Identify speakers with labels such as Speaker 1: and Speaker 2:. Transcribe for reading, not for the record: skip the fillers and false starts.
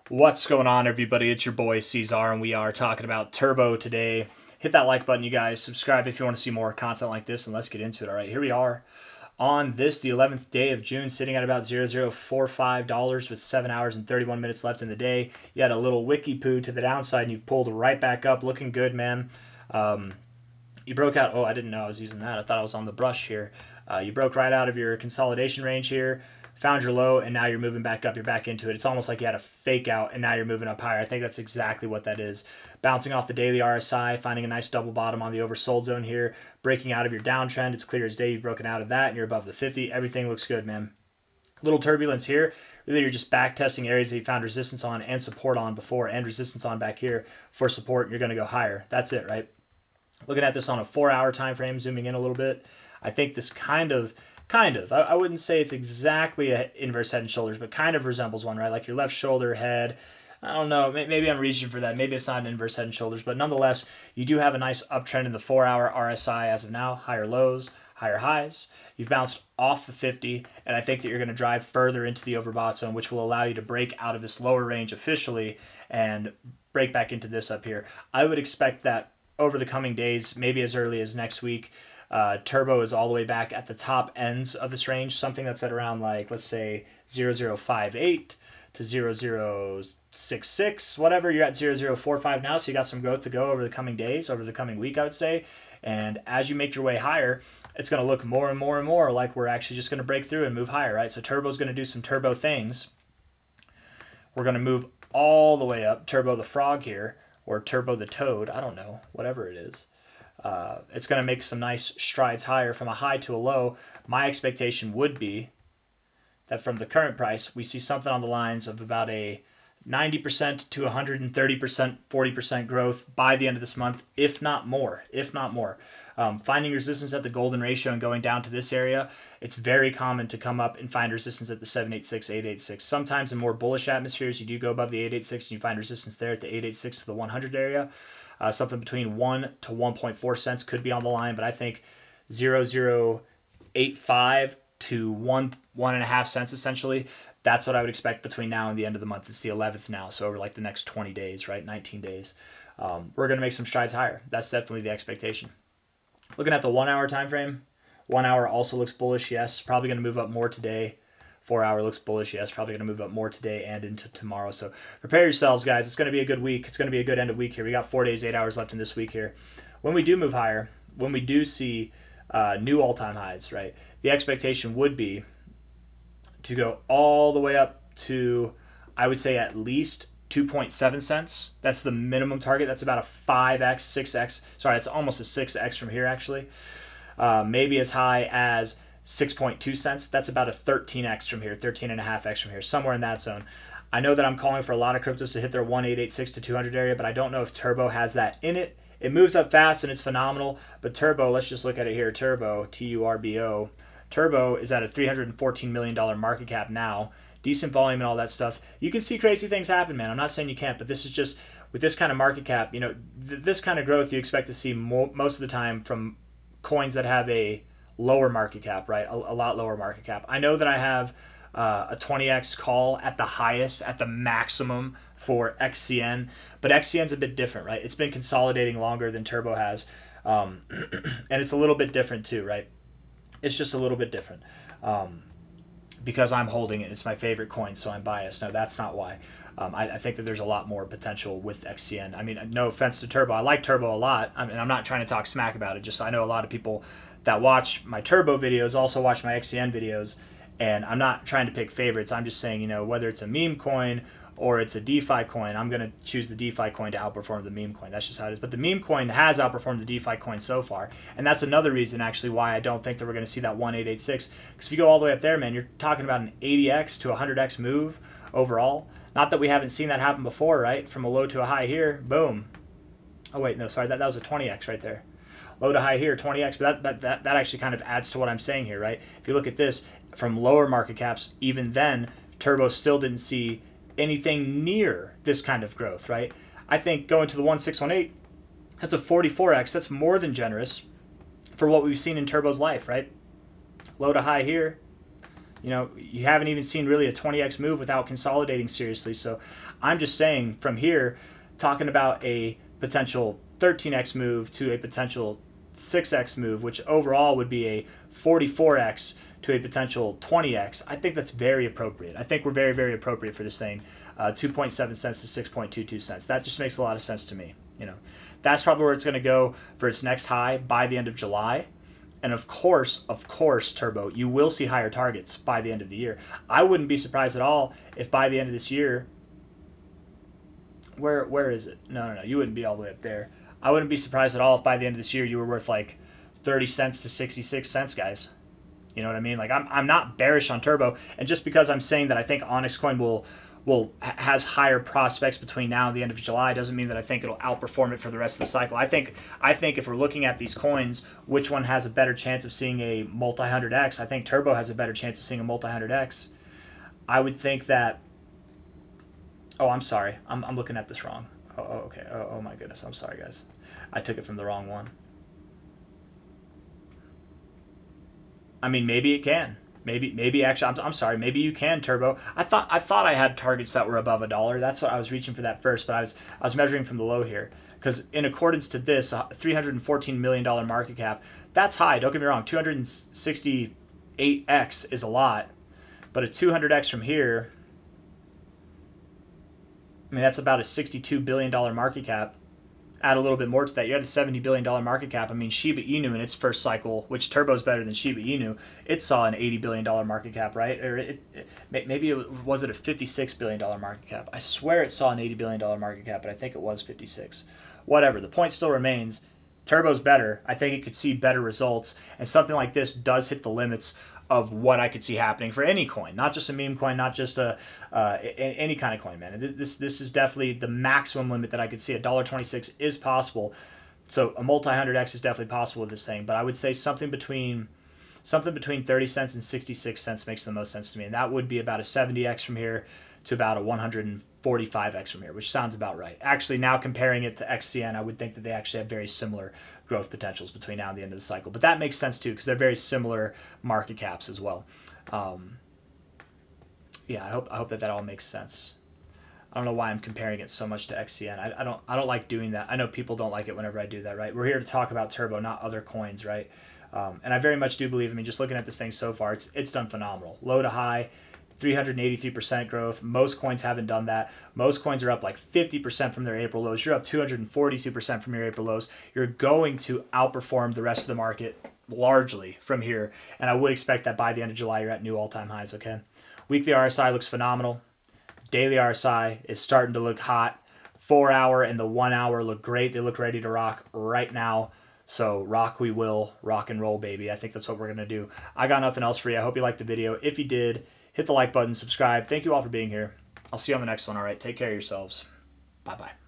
Speaker 1: What's going on, everybody? It's your boy C-Zar, and we are talking about Turbo today. Hit that like button, you guys. Subscribe if you want to see more content like this, and let's get into it. All right, here we are on this, the 11th day of June, sitting at about $0.0045 with 7 hours and 31 minutes left in the day. You had a little wiki poo to the downside, and you've pulled right back up. Looking good, man. You broke out. Oh, I didn't know I was using that. I thought I was on the brush here. You broke right out of your consolidation range here, found your low, and now you're moving back up. You're back into it. It's almost like you had a fake out, and now you're moving up higher. I think that's exactly what that is. Bouncing off the daily RSI, finding a nice double bottom on the oversold zone here, breaking out of your downtrend. It's clear as day you've broken out of that, and you're above the 50. Everything looks good, man. Little turbulence here. Really, you're just back testing areas that you found resistance on and support on before, and resistance on back here for support, and you're going to go higher. That's it, right? Looking at this on a 4-hour time frame, zooming in a little bit, I think this kind of, I wouldn't say it's exactly an inverse head and shoulders, but kind of resembles one, right? Like your left shoulder, head. I don't know. Maybe I'm reaching for that. Maybe it's not an inverse head and shoulders, but nonetheless, you do have a nice uptrend in the 4-hour RSI as of now. Higher lows, higher highs. You've bounced off the 50, and I think that you're going to drive further into the overbought zone, which will allow you to break out of this lower range officially and break back into this up here. I would expect that over the coming days, maybe as early as next week. Turbo is all the way back at the top ends of this range, something that's at around, like, let's say 0058 to 0066, whatever. You're at 0045 now, so you got some growth to go over the coming days, over the coming week, I would say. And as you make your way higher, it's going to look more and more and more like we're actually just going to break through and move higher, right? So Turbo's going to do some turbo things. We're going to move all the way up, Turbo the Frog here, or Turbo the Toad, I don't know, whatever it is. It's going to make some nice strides higher from a high to a low. My expectation would be that from the current price, we see something on the lines of about a 90% to 130%, 40% growth by the end of this month, if not more, finding resistance at the golden ratio and going down to this area, it's very common to come up and find resistance at the 786, 886. Sometimes in more bullish atmospheres, you do go above the 886 and you find resistance there at the 886 to the 100 area. Something between 1 to 1.4 cents could be on the line, but I think 0.0085 to 1.5 cents essentially. That's what I would expect between now and the end of the month. It's the 11th now, so over like the next 20 days, right? 19 days. We're going to make some strides higher. That's definitely the expectation. Looking at the 1-hour time frame, 1 hour also looks bullish, yes. Probably going to move up more today. 4-hour looks bullish, yes. Probably going to move up more today and into tomorrow. So prepare yourselves, guys. It's going to be a good week. It's going to be a good end of week here. We got 4 days, 8 hours left in this week here. When we do move higher, when we do see new all-time highs, right, the expectation would be to go all the way up to, I would say, at least 2.7 cents. That's the minimum target. That's about a 5x, 6x. Sorry, it's almost a 6x from here, actually. Maybe as high as 6.2 cents. That's about a 13x from here, 13.5x from here, somewhere in that zone. I know that I'm calling for a lot of cryptos to hit their 1886 to 200 area, but I don't know if Turbo has that in it. It moves up fast and it's phenomenal, but Turbo, let's just look at it here. Turbo, Turbo. Turbo is at a $314 million market cap now. Decent volume and all that stuff. You can see crazy things happen, man. I'm not saying you can't, but this is just, with this kind of market cap, you know, this kind of growth you expect to see most of the time from coins that have a lower market cap, right? A lot lower market cap. I know that I have a 20x call at the highest, at the maximum for XCN, but XCN's a bit different, right? It's been consolidating longer than Turbo has, and it's a little bit different too, right? It's just a little bit different because I'm holding it. It's my favorite coin, so I'm biased. No, that's not why. I think that there's a lot more potential with XCN. I mean, no offense to Turbo. I like Turbo a lot. I mean, I'm not trying to talk smack about it. Just I know a lot of people that watch my Turbo videos also watch my XCN videos, and I'm not trying to pick favorites. I'm just saying, you know, whether it's a meme coin or it's a DeFi coin, I'm going to choose the DeFi coin to outperform the meme coin. That's just how it is. But the meme coin has outperformed the DeFi coin so far. And that's another reason, actually, why I don't think that we're going to see that 1886. Because if you go all the way up there, man, you're talking about an 80x to 100x move overall. Not that we haven't seen that happen before, right? From a low to a high here, boom. Oh, wait, no, sorry, that was a 20x right there. Low to high here, 20x, but that actually kind of adds to what I'm saying here, right? If you look at this, from lower market caps, even then, Turbo still didn't see anything near this kind of growth, right? I think going to the 1618, that's a 44x. That's more than generous for what we've seen in Turbo's life, right? Low to high here, You know, you haven't even seen really a 20x move without consolidating seriously. So I'm just saying from here, talking about a potential 13x move to a potential 6x move, which overall would be a 44x to a potential 20x. I think that's very appropriate. I think we're very, very appropriate for this thing. 2.7 cents to 6.22 cents. That just makes a lot of sense to me. You know, that's probably where it's going to go for its next high by the end of July. And of course, Turbo, you will see higher targets by the end of the year. I wouldn't be surprised at all if by the end of this year, where is it? No, you wouldn't be all the way up there. I wouldn't be surprised at all if by the end of this year you were worth like 30 cents to 66 cents, guys. You know what I mean? Like I'm not bearish on Turbo, and just because I'm saying that I think Onyx Coin has higher prospects between now and the end of July doesn't mean that I think it'll outperform it for the rest of the cycle. I think if we're looking at these coins, which one has a better chance of seeing a multi-hundred X? I think Turbo has a better chance of seeing a multi-hundred X. I would think that. Oh, I'm sorry. I'm looking at this wrong. Oh, okay. Oh my goodness. I'm sorry, guys. I took it from the wrong one. I mean, maybe it can. Maybe actually, I'm sorry. Maybe you can, Turbo. I thought I had targets that were above $1. That's what I was reaching for that first, but I was measuring from the low here because in accordance to this, $314 million market cap. That's high. Don't get me wrong. 268x is a lot, but a 200x from here. I mean, that's about a $62 billion market cap. Add a little bit more to that, you had a $70 billion market cap. I mean, Shiba Inu in its first cycle, which Turbo's better than Shiba Inu, it saw an $80 billion market cap, right? Or maybe was it a $56 billion market cap? I swear it saw an $80 billion market cap, but I think it was 56. Whatever, the point still remains. Turbo's better. I think it could see better results, and something like this does hit the limits of what I could see happening for any coin, not just a meme coin, not just any kind of coin, man. This is definitely the maximum limit that I could see. $1.26 is possible, so a multi-hundred X is definitely possible with this thing. But I would say something between 30 cents and 66 cents makes the most sense to me, and that would be about a 70X from here to about a 145X from here, which sounds about right. Actually, now comparing it to XCN, I would think that they actually have very similar growth potentials between now and the end of the cycle. But that makes sense too, because they're very similar market caps as well. Yeah, I hope that all makes sense. I don't know why I'm comparing it so much to XCN. I don't like doing that. I know people don't like it whenever I do that, right? We're here to talk about Turbo, not other coins, right? And I very much do believe, I mean, just looking at this thing so far, it's done phenomenal. Low to high, 383% growth. Most coins haven't done that. Most coins are up like 50% from their April lows. You're up 242% from your April lows. You're going to outperform the rest of the market largely from here. And I would expect that by the end of July, you're at new all-time highs, okay? Weekly RSI looks phenomenal. Daily RSI is starting to look hot. 4 hour and the 1 hour look great. They look ready to rock right now. So rock we will. Rock and roll, baby. I think that's what we're going to do. I got nothing else for you. I hope you liked the video. If you did, hit the like button, subscribe. Thank you all for being here. I'll see you on the next one, all right? Take care of yourselves. Bye-bye.